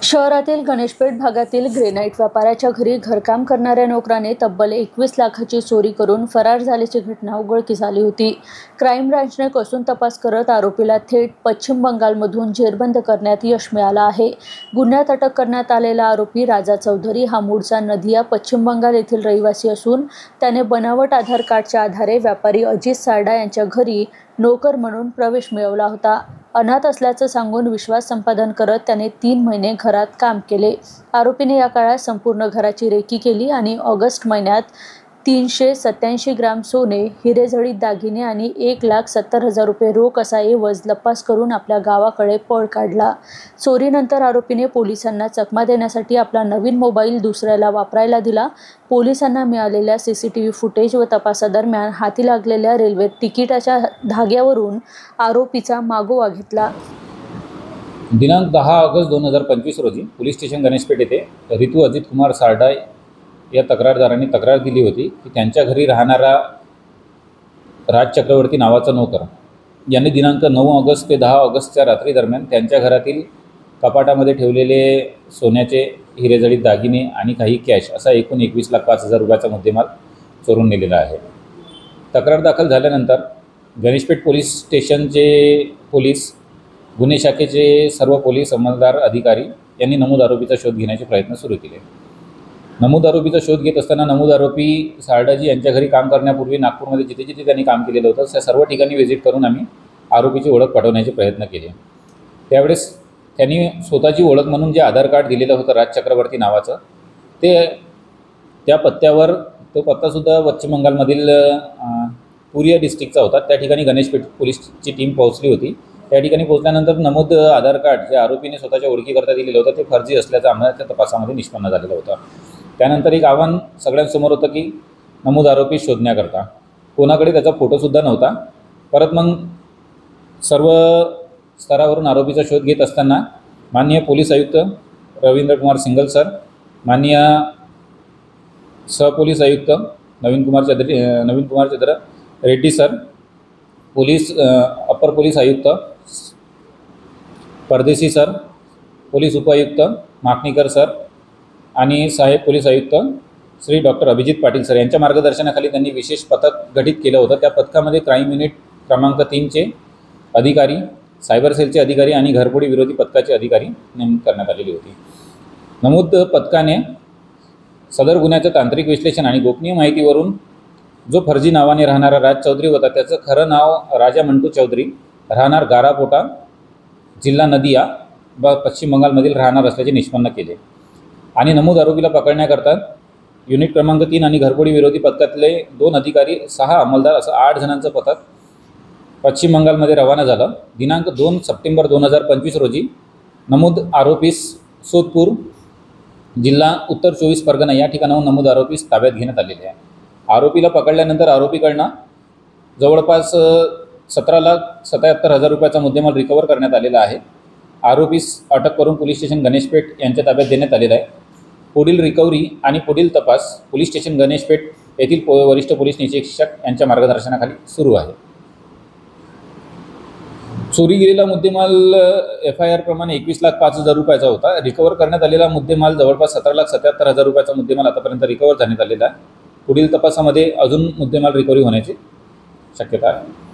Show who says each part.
Speaker 1: शहरातील गणेशपेठ भागातील ग्रेनाइट व्यापाऱ्याच्या घरी घरकाम करणाऱ्या नोकराने तब्बल 21 लाखाची चोरी करून फरार झाल्याची घटना उघडकीस आली होती। क्राईम ब्रांचने कसून तपास करत आरोपीला थेट पश्चिम बंगालमधून जेरबंद करण्यात यश मिळालं आहे। गुन्ह्यात अटक करण्यात आलेला आरोपी राजा चौधरी हा मूळचा नदिया पश्चिम बंगाल येथील रहिवासी असून त्याने बनावट आधार कार्डच्या आधारे व्यापारी अजित सारडा यांच्या घरी नोकर म्हणून प्रवेश मिळवला होता। अनाथ असल्याचं सांगून विश्वास संपादन करत त्याने 3 महिने घरात काम केले। आरोपीने या काळात संपूर्ण घराची रेकी केली आणि ऑगस्ट महिन्यात 387 ग्राम सोने, हिरेजडित दागिने आणि 1,70,000 रुपये रोख असा एवज लपास करून आपल्या गावाकडे पळ काढला। चोरीनंतर आरोपीने पोलिसांना चकमा देण्यासाठी आपला नवीन मोबाईल दुसऱ्याला वापरायला दिला। पोलिसांना मिळालेल्या CCTV फुटेज व तपासादरम्यान हाती लागलेल्या रेल्वे तिकिटाच्या धाग्यावरून आरोपीचा मागोवा घेतला।
Speaker 2: दिनांक 10 ऑगस्ट 2025 रोजी पोलीस स्टेशन गणेशपेठ येथे ऋतू अजित कुमार सारडा या तक्रारदारांनी तक्रार दिली होती की त्यांच्या घरी राहणारा राज चक्रवर्ती नावाचा नोकर यांनी दिनांक 9 ऑगस्ट ते 10 ऑगस्टच्या रात्री दरम्यान त्यांच्या घरातील कपाटामध्ये ठेवलेले सोन्याचे, हिरेजडित दागिने आणि काही कॅश असा एकूण 21,05,000 रुपयाचा मुद्देमाल चोरून नेलेला आहे। तक्रार दाखल झाल्यानंतर गणेशपेठ पोलीस स्टेशनचे पोलीस, गुन्हे शाखेचे सर्व पोलीस अंमलदार अधिकारी यांनी नमूद आरोपीचा शोध घेण्याचे प्रयत्न सुरू केले। नमूद आरोपीचा शोध घेत असताना नमूद आरोपी सारडाजी यांच्या घरी काम करण्यापूर्वी नागपूरमध्ये जिथे जिथे त्यांनी काम केलेलं होतं त्या सर्व ठिकाणी व्हिजिट करून आम्ही आरोपीची ओळख पटवण्याचे प्रयत्न केले। त्यावेळेस त्यांनी स्वतःची ओळख म्हणून जे आधार कार्ड दिलेलं होतं राज चक्रवर्ती नावाचं, त्या पत्त्यावर तो पत्तासुद्धा पश्चिम बंगालमधील पुरिया डिस्ट्रिक्टचा होता। त्या ठिकाणी गणेशपेठ पोलीसची टीम पोहोचली होती। त्या ठिकाणी पोहोचल्यानंतर नमूद आधार कार्ड जे आरोपीने स्वतःच्या ओळखीकरता दिलेलं होतं ते फर्जी असल्याचं आम्हाला त्या तपासामध्ये निष्पन्न झालेलं होतं। त्यानंतर एक आव्हान सगळ्यांसमोर होतं की नमूद आरोपी शोधण्याकरता कोणाकडे त्याचा फोटोसुद्धा नव्हता। परत मग सर्व स्तरावरून आरोपीचा शोध घेत असताना माननीय पोलीस आयुक्त रवींद्र कुमार सिंगल सर, माननीय सहपोलीस आयुक्त नवीन कुमार चंद्र रेड्डी सर, अपर पोलीस आयुक्त परदेशी सर, पोलीस उपायुक्त माकणीकर सर आणि सहाय्यक पोलीस आयुक्त श्री डॉक्टर अभिजित पाटील सर यांच्या मार्गदर्शनाखाली त्यांनी विशेष पथक गठीत केलं होतं। त्या पथकामध्ये क्राईम युनिट क्रमांक 3चे अधिकारी, सायबर सेलचे अधिकारी आणि घरफोडी विरोधी पथकाचे अधिकारी नेमणूक करण्यात आलेली होती। नमूद पथकाने सदर गुन्ह्याचं तांत्रिक विश्लेषण आणि गोपनीय माहितीवरून जो फर्जी नावाने राहणारा राज चौधरी होता त्याचं खरं नाव राजा मंटू चौधरी, राहणार गारापोटा, जिल्हा नदिया पश्चिम बंगालमधील राहणार असल्याचे निष्पन्न केले आणि नमूद आरोपीला पकडण्याकरता युनिट क्रमांक 3 आणि घरफोडी विरोधी पथकातले 2 अधिकारी, 6 अंमलदार असं 8 जणांचं पथक पश्चिम बंगालमध्ये रवाना झालं। दिनांक 2 सप्टेंबर 2025 रोजी नमूद आरोपीस सोदपूर, जिल्हा उत्तर 24 परगणा या ठिकाणाहून नमूद आरोपीस ताब्यात घेण्यात आलेले आहे। आरोपीला पकडल्यानंतर आरोपीकडनं जवळपास 17,77,000 रुपयाचा मुद्देमाल रिकवर करण्यात आलेला आहे। आरोपीस अटक करून पोलीस स्टेशन गणेशपेठ यांच्या ताब्यात देण्यात आलेला आहे। पुढील रिकव्हरी आणि पुढील तपास पोलीस स्टेशन गणेशपेठ येथील वरिष्ठ पोलीस निरीक्षक यांच्या मार्गदर्शनाखाली सुरू आहे। चोरी गेलेला मुद्देमाल FIR प्रमाणे 21,05,000 रुपयाचा होता। रिकवर करण्यात आलेला मुद्देमाल जवळपास 17,77,000 रुपयाचा मुद्देमाल आतापर्यंत रिकवर करण्यात आलेला आहे। पुढील तपासामध्ये अजून मुद्देमाल रिकव्हरी होण्याची शक्यता आहे।